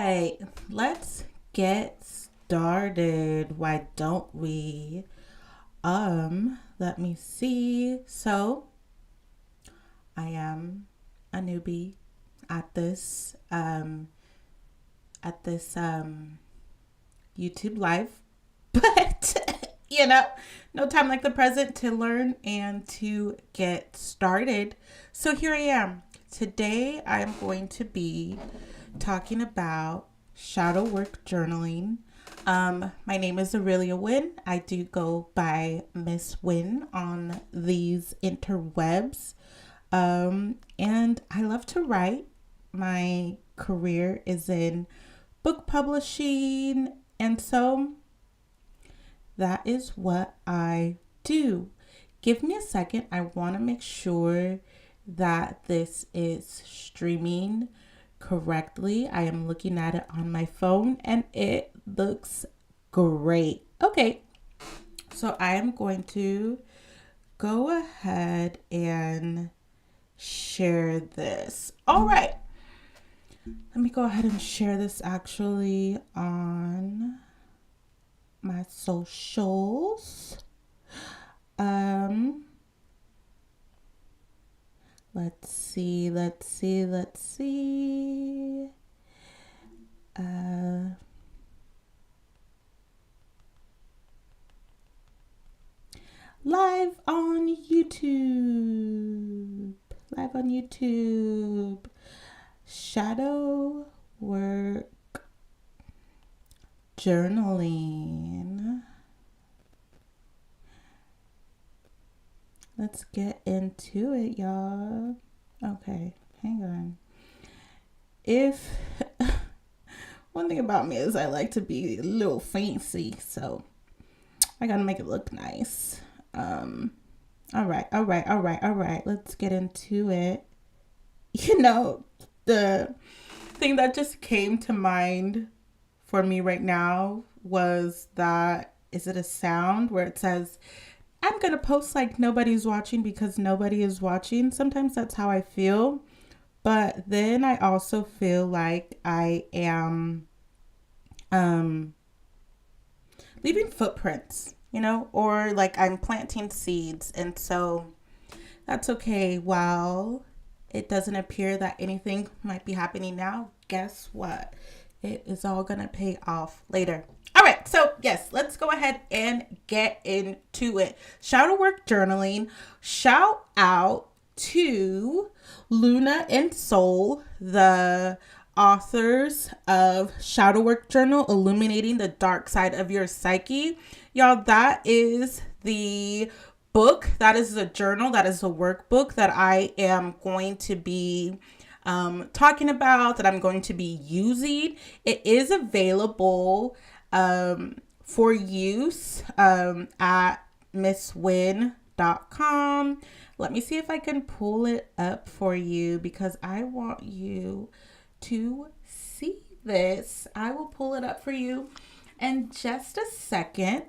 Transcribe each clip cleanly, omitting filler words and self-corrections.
right, let's get started. Why don't we? Let me see. So, I am a newbie at this YouTube live, but no time like the present to learn and to get started. So here I am. Today I'm going to be talking about shadow work journaling. My name is Aurelia Wynn. I do go by Miss Wynn on these interwebs. And I love to write. My career is in book publishing, and so that is what I do. Give me a second. I want to make sure that this is streaming correctly. I am looking at it on my phone and it looks great. Okay, so I am going to go ahead and share this. All right, let me go ahead and share this actually on my socials. Let's see. Live on YouTube. Shadow work journaling. Let's get into it, y'all. Okay, hang on. If one thing about me is I like to be a little fancy, so I gotta make it look nice. All right. Let's get into it. The thing that just came to mind for me right now was that, is it a sound where it says, I'm going to post like nobody's watching because nobody is watching? Sometimes that's how I feel. But then I also feel like I am leaving footprints, or like I'm planting seeds. And so that's okay. While it doesn't appear that anything might be happening now, guess what? It is all going to pay off later. All right, so yes, let's go ahead and get into it. Shadow work journaling. Shout out to Luna and Soul, the authors of Shadow Work Journal, Illuminating the Dark Side of Your Psyche. Y'all, that is the book. That is the journal. That is the workbook that I am going to be talking about, that I'm going to be using. It is available for use at misswin.com. Let me see if I can pull it up for you because I want you to see this. I will pull it up for you in just a second.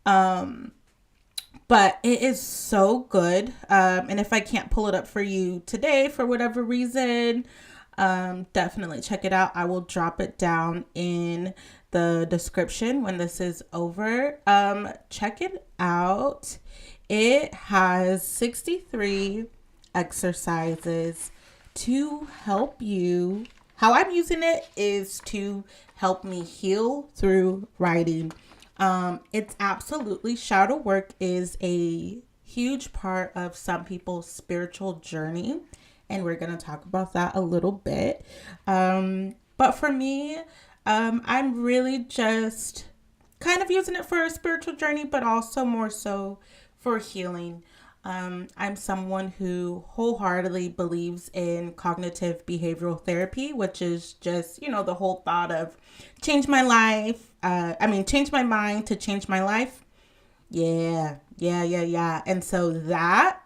But it is so good. And if I can't pull it up for you today for whatever reason, definitely check it out. I will drop it down in the description when this is over. Check it out. It has 63 exercises to help you. How I'm using it is to help me heal through writing. It's absolutely, shadow work is a huge part of some people's spiritual journey, and we're going to talk about that a little bit. But for me, I'm really just kind of using it for a spiritual journey, but also more so for healing. I'm someone who wholeheartedly believes in cognitive behavioral therapy, which is just, the whole thought of change my mind to change my life. Yeah. And so that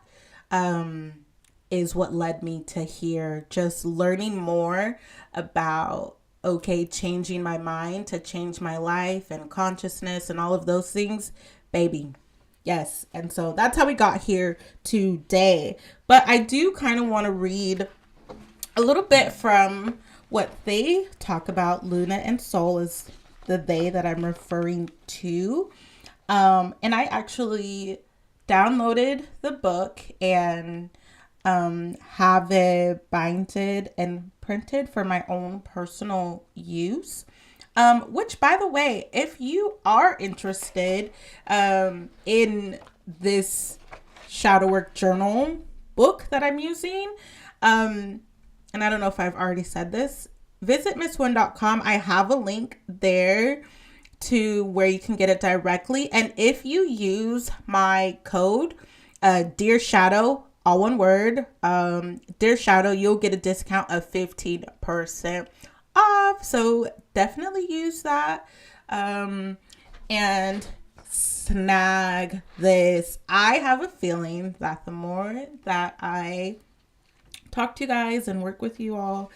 is what led me to here, just learning more about, changing my mind to change my life and consciousness and all of those things, baby. Yes. And so that's how we got here today. But I do kind of want to read a little bit from what they talk about, Luna and Soul, is the they that I'm referring to. And I actually downloaded the book and have it binded and printed for my own personal use. Which, by the way, if you are interested in this shadow work journal book that I'm using, and I don't know if I've already said this, visit missone.com. I have a link there to where you can get it directly. And if you use my code, Dear Shadow, all one word, Dear Shadow, you'll get a discount of 15% off. So definitely use that. And snag this. I have a feeling that the more that I talk to you guys and work with you all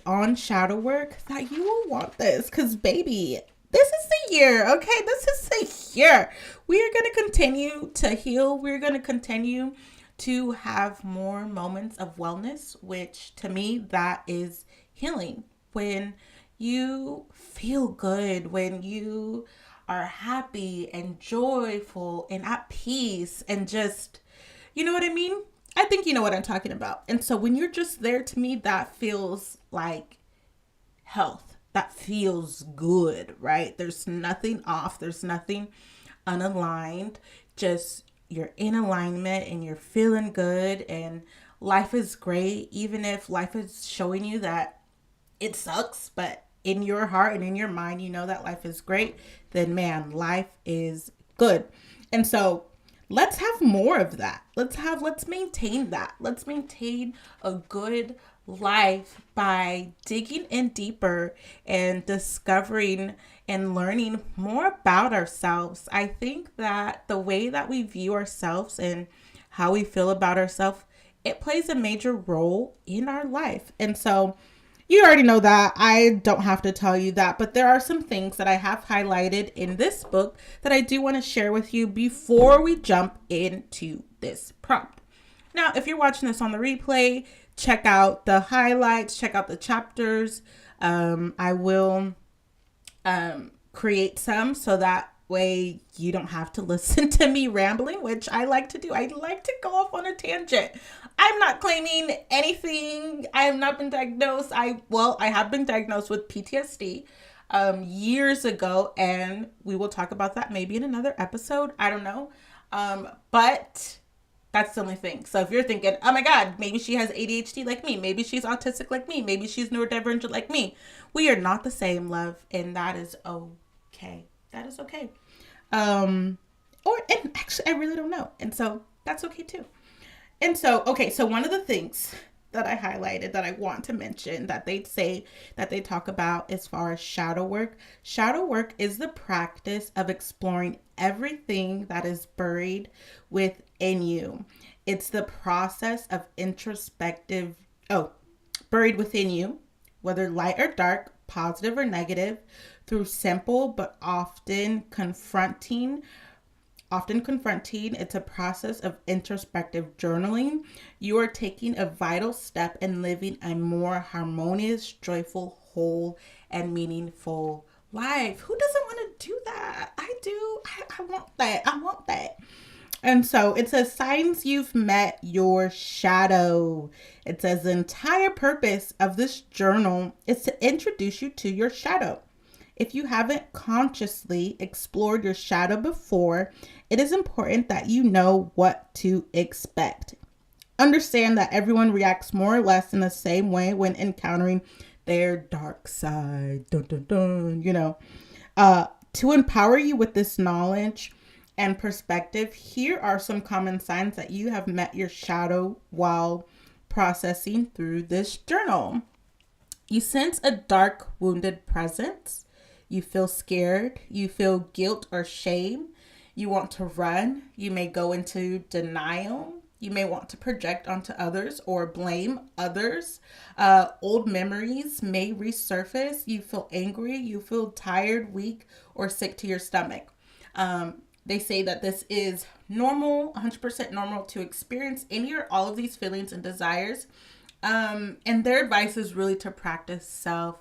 on shadow work, that you will want this. Because, baby, this is the year, okay? This is the year. We are going to continue to heal. We're going to continue to have more moments of wellness, which to me, that is healing. When you feel good, when you are happy and joyful and at peace and just, you know what I mean? I think you know what I'm talking about. And so when you're just there, to me, that feels like health. That feels good, right? There's nothing off. There's nothing unaligned. Just you're in alignment and you're feeling good and life is great. Even if life is showing you that it sucks, but in your heart and in your mind, you know that life is great, then man, life is good. And so let's have more of that. Let's maintain that. Let's maintain a good life by digging in deeper and discovering and learning more about ourselves. I think that the way that we view ourselves and how we feel about ourselves, it plays a major role in our life. And so you already know that. I don't have to tell you that, but there are some things that I have highlighted in this book that I do want to share with you before we jump into this prompt. Now, if you're watching this on the replay, check out the highlights, check out the chapters. I will create some so that way you don't have to listen to me rambling, which I like to do. I like to go off on a tangent. I'm not claiming anything. I have not been diagnosed. I have been diagnosed with PTSD years ago, and we will talk about that maybe in another episode. I don't know. But that's the only thing. So if you're thinking, oh my God, maybe she has ADHD like me. Maybe she's autistic like me. Maybe she's neurodivergent like me. We are not the same, love. And that is okay. That is okay. And actually, I really don't know. And so that's okay too. And so, okay, so one of the things that I highlighted that I want to mention that they say that they talk about as far as shadow work. Shadow work is the practice of exploring everything that is buried within you. It's the process of buried within you, whether light or dark, positive or negative, through simple but often confronting. It's a process of introspective journaling. You are taking a vital step in living a more harmonious, joyful, whole, and meaningful life. Who doesn't want to do that? I do. I want that. I want that. And so it says, signs you've met your shadow. It says the entire purpose of this journal is to introduce you to your shadow. If you haven't consciously explored your shadow before, it is important that you know what to expect. Understand that everyone reacts more or less in the same way when encountering their dark side. Dun, dun, dun, to empower you with this knowledge and perspective, here are some common signs that you have met your shadow while processing through this journal. You sense a dark, wounded presence. You feel scared. You feel guilt or shame. You want to run. You may go into denial. You may want to project onto others or blame others. Old memories may resurface. You feel angry. You feel tired, weak, or sick to your stomach. They say that this is normal, 100% normal to experience any or all of these feelings and desires. And their advice is really to practice self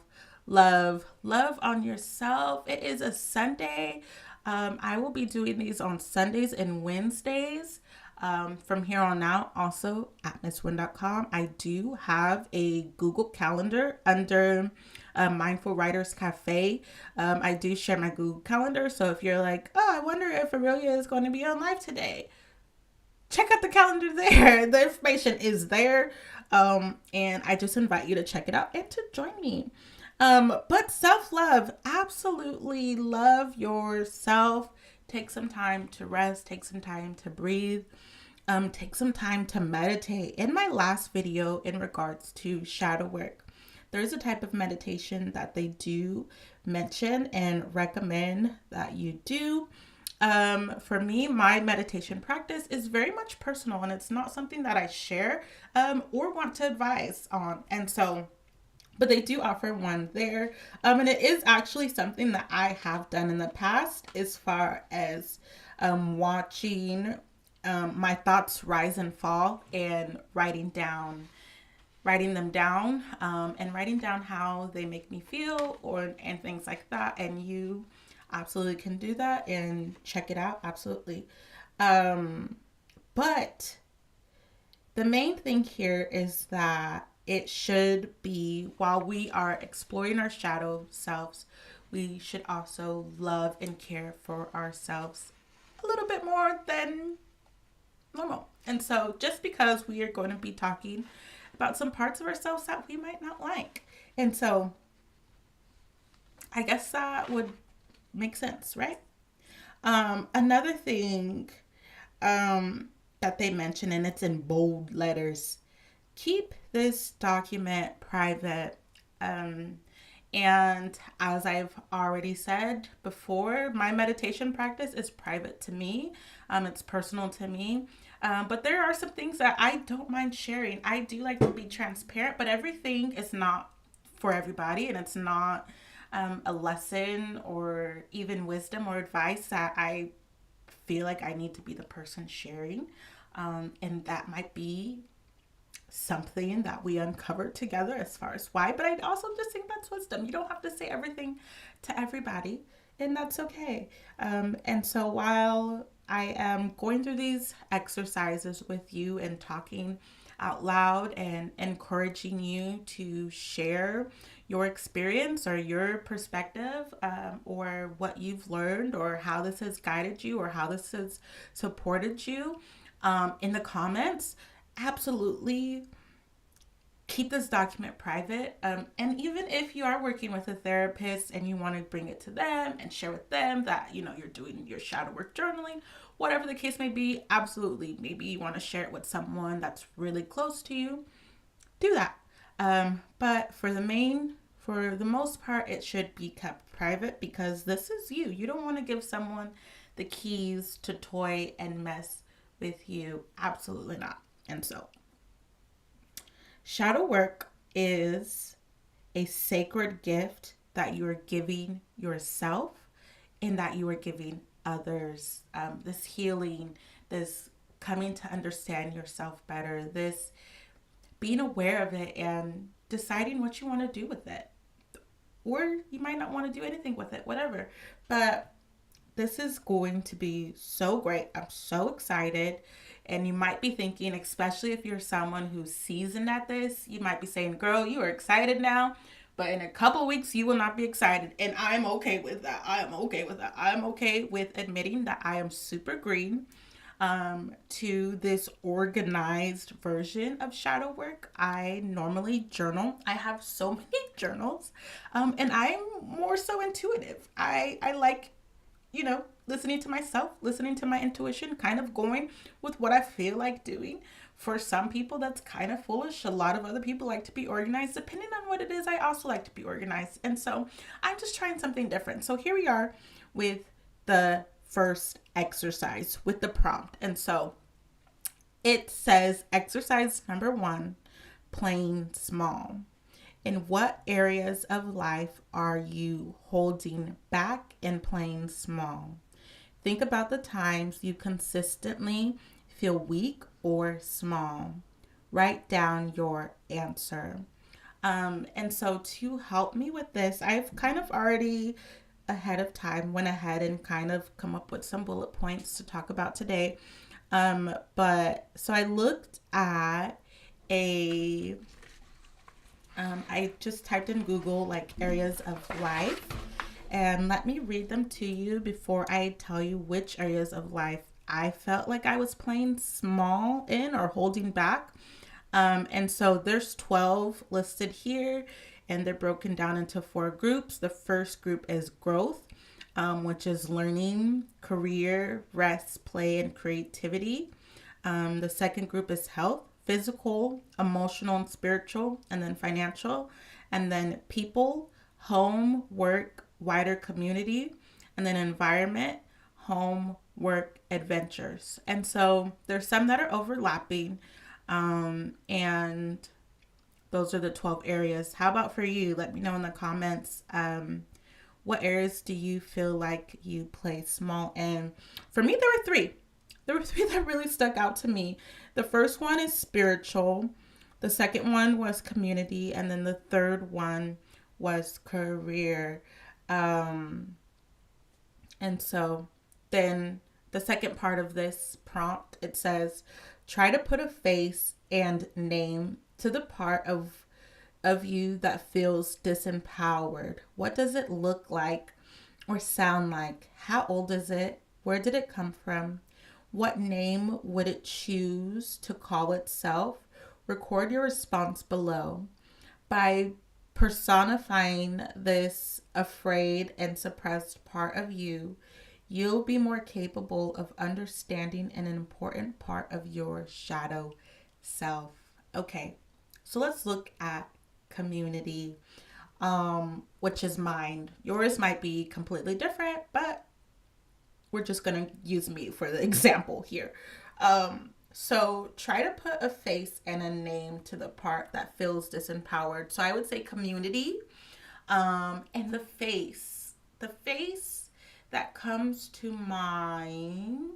love. Love on yourself. It is a Sunday. I will be doing these on Sundays and Wednesdays. From here on out, also at misswin.com, I do have a Google Calendar under Mindful Writers Cafe. I do share my Google Calendar. So if you're like, oh, I wonder if Aurelia is going to be on live today, check out the calendar there. The information is there. And I just invite you to check it out and to join me. But self-love, absolutely love yourself. Take some time to rest, take some time to breathe, take some time to meditate. In my last video in regards to shadow work, there's a type of meditation that they do mention and recommend that you do. For me, my meditation practice is very much personal, and it's not something that I share or want to advise on. And so, but they do offer one there. And it is actually something that I have done in the past as far as watching my thoughts rise and fall and writing them down, and writing down how they make me feel and things like that. And you absolutely can do that and check it out. Absolutely. But the main thing here is that it should be, while we are exploring our shadow selves, we should also love and care for ourselves a little bit more than normal. And so just because we are going to be talking about some parts of ourselves that we might not like. And so I guess that would make sense, right? Another thing that they mention, and it's in bold letters, keep this document private. And as I've already said before, my meditation practice is private to me. It's personal to me. But there are some things that I don't mind sharing. I do like to be transparent, but everything is not for everybody, and it's not a lesson or even wisdom or advice that I feel like I need to be the person sharing. And that might be something that we uncover together as far as why. But I also just think that's wisdom. You don't have to say everything to everybody, and that's okay. And so while I am going through these exercises with you and talking out loud and encouraging you to share your experience or your perspective, or what you've learned or how this has guided you or how this has supported you, in the comments, absolutely keep this document private. And even if you are working with a therapist and you want to bring it to them and share with them that, you're doing your shadow work journaling, whatever the case may be, absolutely. Maybe you want to share it with someone that's really close to you, do that. But for the most part, it should be kept private because this is you. You don't want to give someone the keys to toy and mess with you. Absolutely not. And so, shadow work is a sacred gift that you are giving yourself and that you are giving others. This healing, this coming to understand yourself better, this being aware of it and deciding what you want to do with it. Or you might not want to do anything with it, whatever. But this is going to be so great. I'm so excited. And you might be thinking, especially if you're someone who's seasoned at this, you might be saying, girl, you are excited now, but in a couple of weeks, you will not be excited. And I'm okay with that. I'm okay with admitting that I am super green to this organized version of shadow work. I normally journal. I have so many journals, and I'm more so intuitive. I like, listening to myself, listening to my intuition, kind of going with what I feel like doing. For some people, that's kind of foolish. A lot of other people like to be organized. Depending on what it is, I also like to be organized. And so I'm just trying something different. So here we are with the first exercise with the prompt. And so it says exercise number 1, playing small. In what areas of life are you holding back and playing small? Think about the times you consistently feel weak or small. write down your answer. And so to help me with this, I've kind of already ahead of time went ahead and kind of come up with some bullet points to talk about today. But so I looked at a I just typed in Google like areas of life, and let me read them to you before I tell you which areas of life I felt like I was playing small in or holding back. And so there's 12 listed here, and they're broken down into 4 groups. The first group is growth, which is learning, career, rest, play, and creativity. The second group is health, physical, emotional, and spiritual, and then financial, and then people, home, work, wider community, and then environment, home, work, adventures. And so there's some that are overlapping, and those are the 12 areas. How about for you? Let me know in the comments. What areas do you feel like you play small in? For me, there were 3. There were 3 that really stuck out to me. The first one is spiritual. The second one was community. And then the third one was career. And so then the second part of this prompt, it says, try to put a face and name to the part of you that feels disempowered. What does it look like or sound like? How old is it? Where did it come from? What name would it choose to call itself? Record your response below. By personifying this afraid and suppressed part of you, you'll be more capable of understanding an important part of your shadow self. Okay, so let's look at community, which is mine. Yours might be completely different, but we're just going to use me for the example here. So try to put a face and a name to the part that feels disempowered. So I would say community, and the face that comes to mind.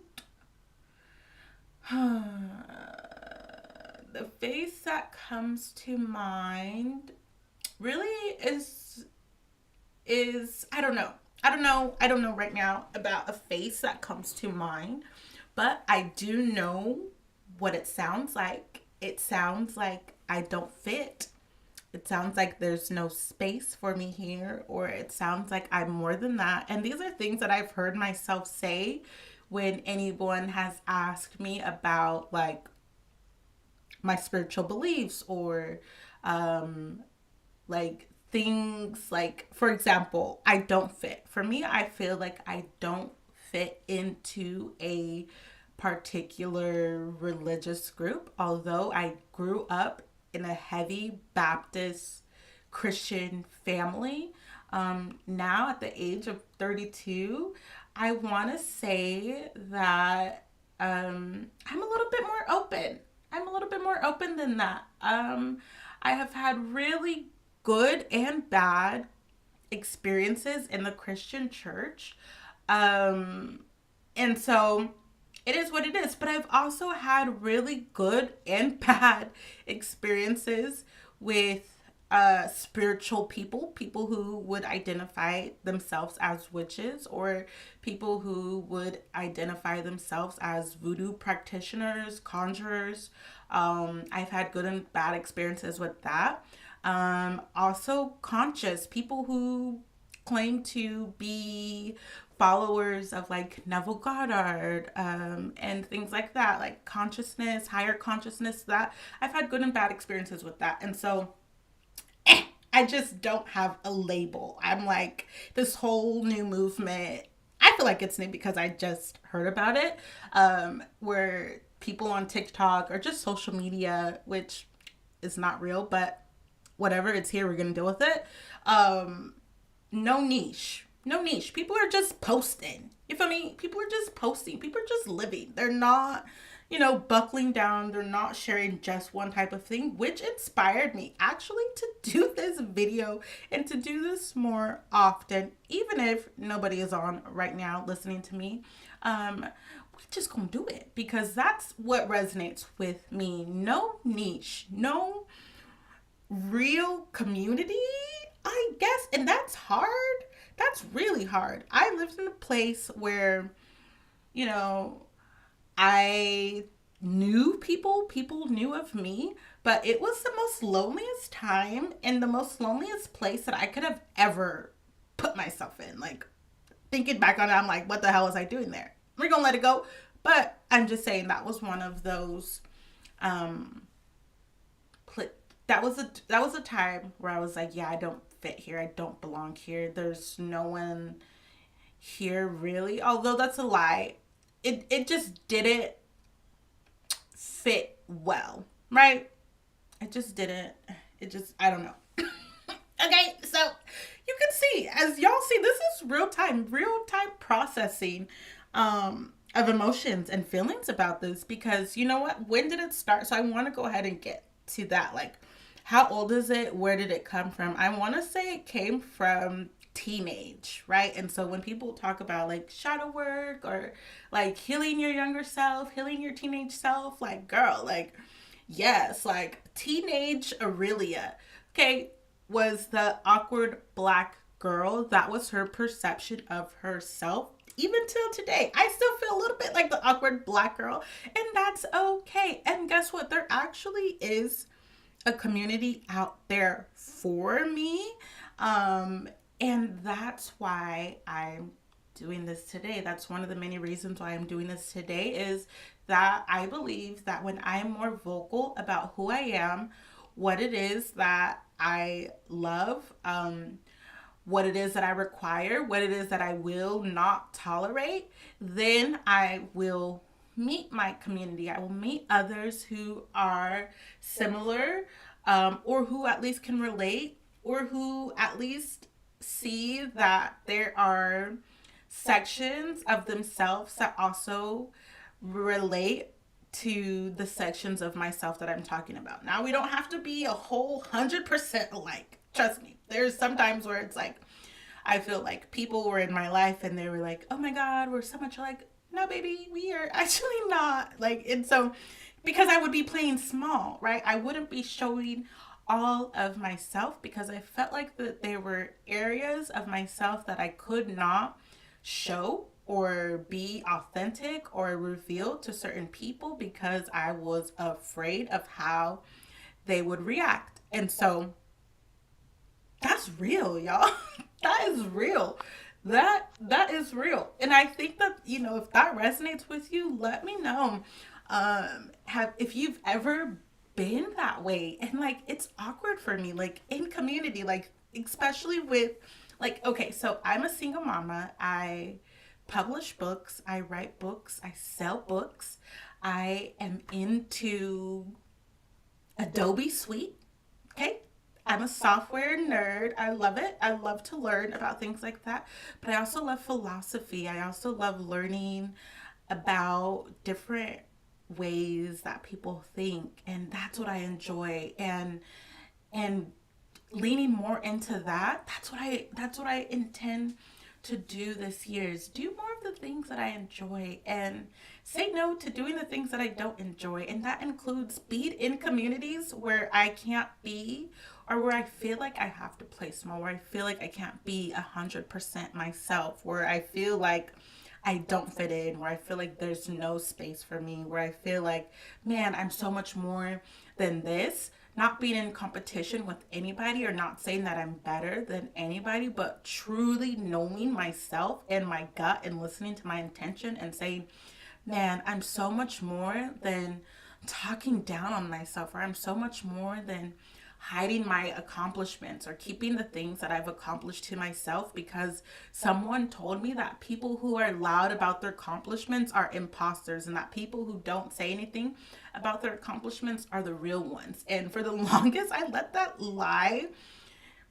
The face that comes to mind really is I don't know. I don't know right now about a face that comes to mind, but I do know what it sounds like. It sounds like I don't fit. It sounds like there's no space for me here, or it sounds like I'm more than that. And these are things that I've heard myself say when anyone has asked me about like my spiritual beliefs, or like things like, for example, I don't fit. For me, I feel like I don't fit into a particular religious group, although I grew up in a heavy Baptist Christian family. Now, at the age of 32, I want to say that I'm a little bit more open. I'm a little bit more open than that. I have had really good and bad experiences in the Christian church. And so it is what it is. But I've also had really good and bad experiences with spiritual people who would identify themselves as witches, or people who would identify themselves as voodoo practitioners, conjurers. I've had good and bad experiences with that. Also conscious people who claim to be followers of like Neville Goddard, and things like that, like consciousness, higher consciousness. That I've had good and bad experiences with that. And so I just don't have a label. I'm like, this whole new movement, I feel like it's new because I just heard about it, where people on TikTok or just social media, which is not real, but whatever, it's here, we're gonna deal with it. No niche. No niche. People are just posting. You feel me? People are just posting. People are just living. They're not, buckling down. They're not sharing just one type of thing, which inspired me actually to do this video and to do this more often, even if nobody is on right now listening to me. just gonna do it because that's what resonates with me. No niche, no real community, I guess. And that's hard. That's really hard. I lived in a place where, you know, I knew people knew of me, but it was the most loneliest time and the most loneliest place that I could have ever put myself in. Like, thinking back on it, I'm like, what the hell was I doing there? We're gonna let it go. But I'm just saying that was one of those that was a time where I was like, yeah, I don't fit here. I don't belong here. There's no one here really. Although that's a lie. It just didn't fit well, right? It just didn't. It just, I don't know. Okay, so you can see, as y'all see, this is real time processing of emotions and feelings about this, because you know what? When did it start? So I want to go ahead and get to that. Like, how old is it? Where did it come from? I want to say it came from teenage, right? And so when people talk about like shadow work or like healing your younger self, healing your teenage self, like, girl, like, yes, like teenage Aurelia, okay, was the awkward Black girl. That was her perception of herself. Even till today, I still feel a little bit like the awkward Black girl, and that's okay. And guess what? There actually is a community out there for me. And that's why I'm doing this today. That's one of the many reasons why I'm doing this today, is that I believe that when I'm more vocal about who I am, what it is that I love, what it is that I require, what it is that I will not tolerate, then I will meet my community. I will meet others who are similar, or who at least can relate, or who at least see that there are sections of themselves that also relate to the sections of myself that I'm talking about. Now, we don't have to be a whole 100% alike. Trust me. There's sometimes where it's like, I feel like people were in my life and they were like, oh my God, we're so much alike. No, baby, we are actually not. Like, and so, because I would be playing small, right? I wouldn't be showing all of myself, because I felt like that there were areas of myself that I could not show or be authentic or reveal to certain people, because I was afraid of how they would react. And so that's real, y'all. That is real. That is real. And I think that, you know, if that resonates with you, let me know. If you've ever been that way. And like, it's awkward for me, like in community, like especially with like, okay, so I'm a single mama. I publish books, I write books, I sell books. I am into Adobe Suite. Okay. I'm a software nerd. I love it. I love to learn about things like that. But I also love philosophy. I also love learning about different ways that people think. And that's what I enjoy. And leaning more into that, that's what I intend to do this year, is do more of the things that I enjoy and say no to doing the things that I don't enjoy. And that includes being in communities where I can't be, or where I feel like I have to play small, where I feel like I can't be 100% myself, where I feel like I don't fit in, where I feel like there's no space for me, where I feel like, man, I'm so much more than this. Not being in competition with anybody, or not saying that I'm better than anybody, but truly knowing myself and my gut and listening to my intention and saying, man, I'm so much more than talking down on myself, or I'm so much more than hiding my accomplishments or keeping the things that I've accomplished to myself, because someone told me that people who are loud about their accomplishments are imposters, and that people who don't say anything about their accomplishments are the real ones. And for the longest, I let that lie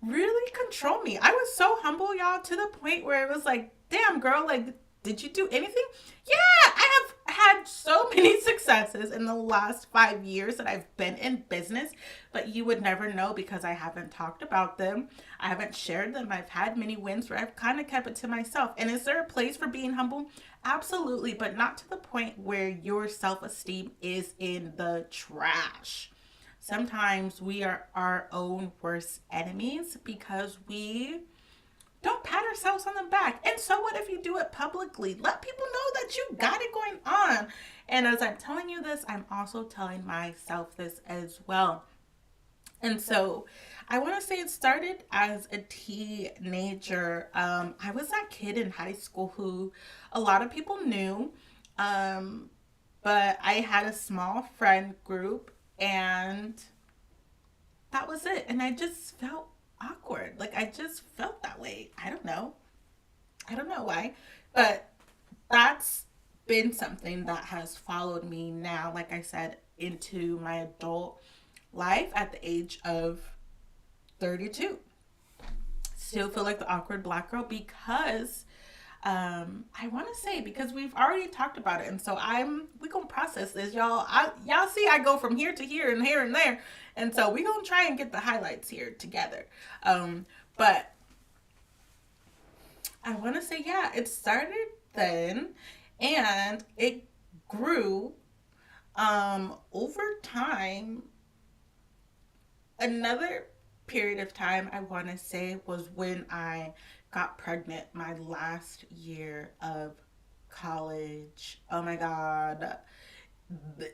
really control me. I was so humble, y'all, to the point where it was like, damn, girl, like, did you do anything? Yeah, I have had so many successes in the last 5 years that I've been in business, but you would never know because I haven't talked about them. I haven't shared them. I've had many wins where I've kind of kept it to myself. And is there a place for being humble? Absolutely, but not to the point where your self esteem is in the trash. Sometimes we are our own worst enemies because we don't pat ourselves on the back. And so what if you do it publicly? Let people know that you got it going on. And as I'm telling you this, I'm also telling myself this as well. And so I want to say it started as a teenager. I was that kid in high school who a lot of people knew, um, but I had a small friend group, and that was it. And I just felt awkward. Like I just felt that way. I don't know. I don't know why. But that's been something that has followed me now, like I said, into my adult life at the age of 32. Still feel like the awkward black girl because I want to say because we've already talked about it, and so we gonna process this, y'all. Y'all see, I go from here to here and there, and so we gonna try and get the highlights here together. But I want to say, yeah, it started then, and it grew over time. Another period of time I want to say was when I got pregnant my last year of college. Oh my God.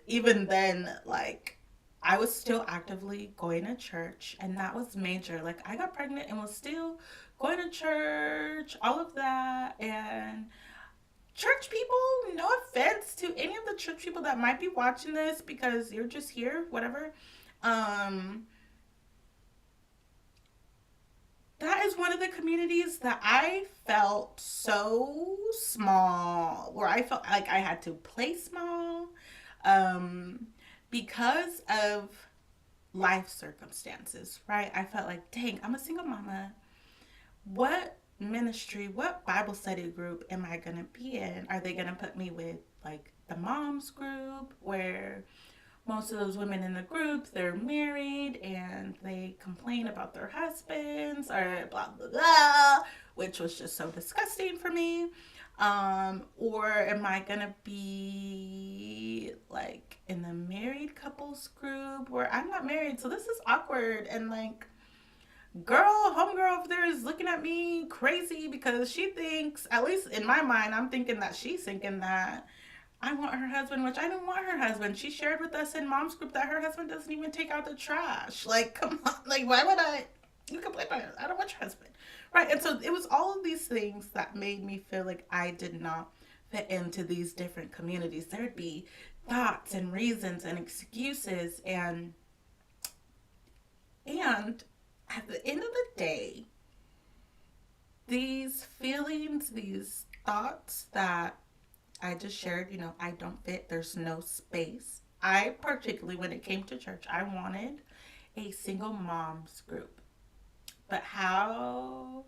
Even then, like, I was still actively going to church, and that was major. Like, I got pregnant and was still going to church, all of that. And church people, no offense to any of the church people that might be watching this because you're just here, whatever. Um, that is one of the communities that I felt so small, where I felt like I had to play small, um, because of life circumstances, right? I felt like, dang, I'm a single mama. What ministry, what Bible study group am I going to be in? Are they going to put me with like the moms group where most of those women in the group, they're married and they complain about their husbands or blah blah blah, which was just so disgusting for me. Or am I gonna be like in the married couples group where I'm not married, so this is awkward, and like, girl, homegirl over there is looking at me crazy because she thinks, at least in my mind, I'm thinking that she's thinking that I want her husband, which I don't want her husband. She shared with us in mom's group that her husband doesn't even take out the trash. Like, come on. Like, why would I? You can play by it. I don't want your husband. Right. And so it was all of these things that made me feel like I did not fit into these different communities. There'd be thoughts and reasons and excuses. And at the end of the day, these feelings, these thoughts that I just shared, I don't fit, there's no space. I, particularly when it came to church, I wanted a single moms group. But how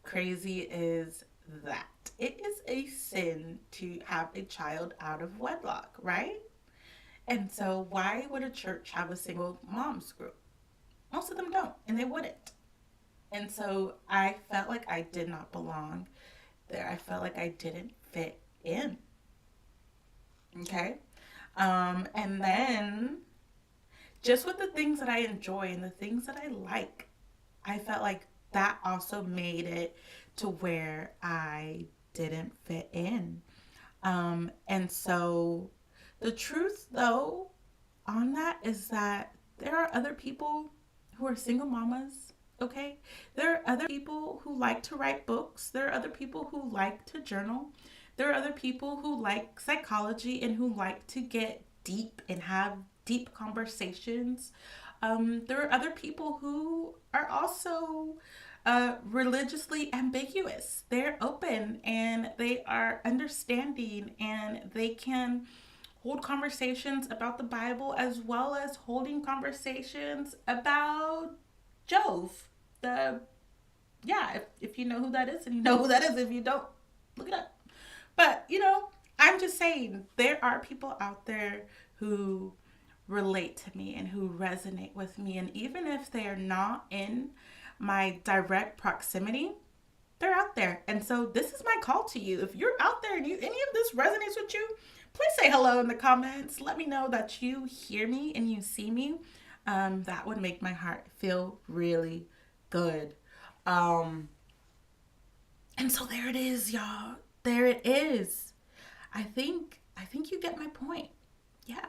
crazy is that? It is a sin to have a child out of wedlock, right? And so, why would a church have a single moms group? Most of them don't, and they wouldn't. And so, I felt like I did not belong there. I felt like I didn't fit in. Okay. And then just with the things that I enjoy and the things that I like, I felt like that also made it to where I didn't fit in. And so the truth, though, on that is that there are other people who are single mamas. Okay. There are other people who like to write books. There are other people who like to journal. There are other people who like psychology and who like to get deep and have deep conversations. There are other people who are also religiously ambiguous. They're open and they are understanding, and they can hold conversations about the Bible as well as holding conversations about Jove. If you know who that is, and you know who that is. If you don't, look it up. But, I'm just saying, there are people out there who relate to me and who resonate with me. And even if they're not in my direct proximity, they're out there. And so this is my call to you. If you're out there and any of this resonates with you, please say hello in the comments. Let me know that you hear me and you see me. That would make my heart feel really good. Um, and so there it is, y'all. There it is. I think you get my point. Yeah.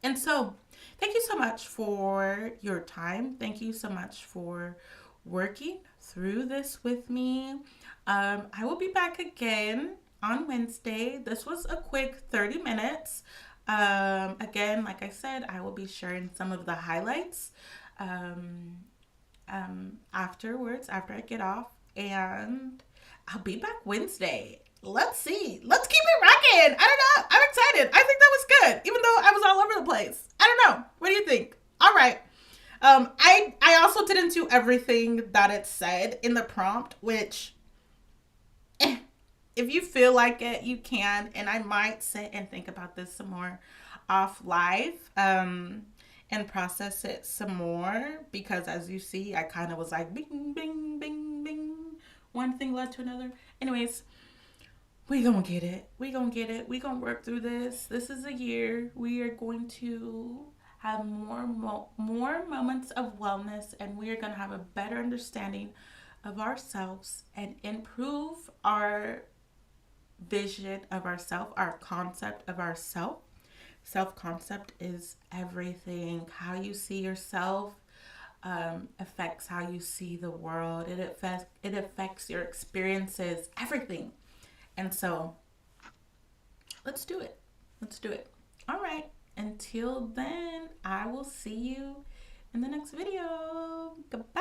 And so, thank you so much for your time. Thank you so much for working through this with me. I will be back again on Wednesday. This was a quick 30 minutes. Again, like I said, I will be sharing some of the highlights um, afterwards, after I get off. And I'll be back Wednesday. Let's see. Let's keep it rocking. I don't know. I'm excited. I think that was good, even though I was all over the place. I don't know. What do you think? All right. I also didn't do everything that it said in the prompt, which, if you feel like it, you can. And I might sit and think about this some more off live, and process it some more, because as you see, I kind of was like bing, bing, bing, bing. One thing led to another. Anyways, we gonna get it. We gonna get it. We gonna work through this. This is a year. We are going to have more moments of wellness, and we are gonna have a better understanding of ourselves and improve our vision of ourself, our concept of ourself. Self concept is everything. How you see yourself affects how you see the world. It affects your experiences, everything. And so, let's do it. Let's do it. All right. Until then, I will see you in the next video. Goodbye.